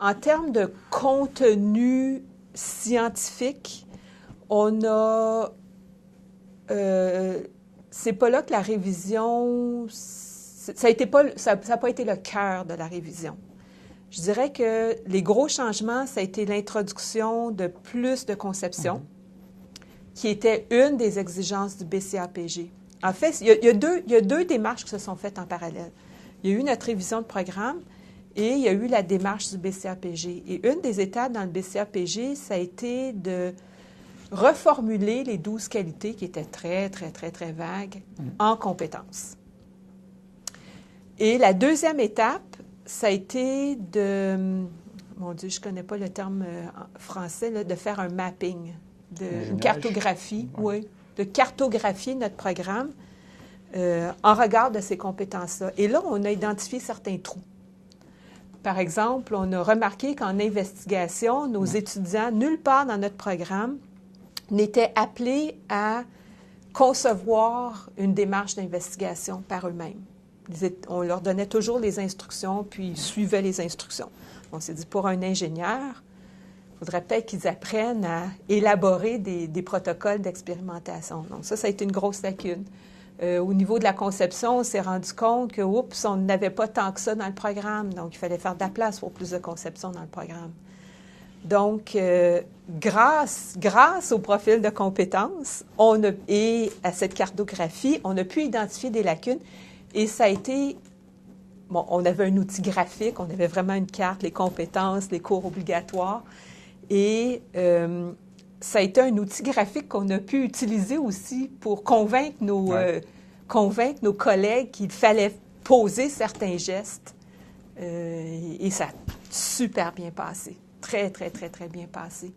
En termes de contenu scientifique, on a... c'est pas là que la révision... Ça n'a pas été le cœur de la révision. Je dirais que les gros changements, ça a été l'introduction de plus de conception, qui était une des exigences du BCAPG. En fait, il y a deux démarches qui se sont faites en parallèle. Il y a eu notre révision de programme et il y a eu la démarche du BCAPG. Et une des étapes dans le BCAPG, ça a été de reformuler les 12 qualités qui étaient très, très, très, très vagues en compétences. Et la deuxième étape, ça a été de... Mon Dieu, je ne connais pas le terme français, là, de faire un mapping, une cartographie, oui, de cartographier notre programme en regard de ces compétences-là. Et là, on a identifié certains trous. Par exemple, on a remarqué qu'en investigation, nos étudiants, nulle part dans notre programme, n'étaient appelés à concevoir une démarche d'investigation par eux-mêmes. On leur donnait toujours les instructions, puis ils suivaient les instructions. On s'est dit, pour un ingénieur, il faudrait peut-être qu'ils apprennent à élaborer des protocoles d'expérimentation. Donc ça a été une grosse lacune. Au niveau de la conception, on s'est rendu compte que, oups, on n'avait pas tant que ça dans le programme. Donc, il fallait faire de la place pour plus de conception dans le programme. Donc, grâce au profil de compétences et à cette cartographie, on a pu identifier des lacunes. Et ça a été... Bon, on avait un outil graphique, on avait vraiment une carte, les compétences, les cours obligatoires. Et ça a été un outil graphique qu'on a pu utiliser aussi pour convaincre nos collègues qu'il fallait poser certains gestes. Et ça a super bien passé. Très, très, très, très bien passé.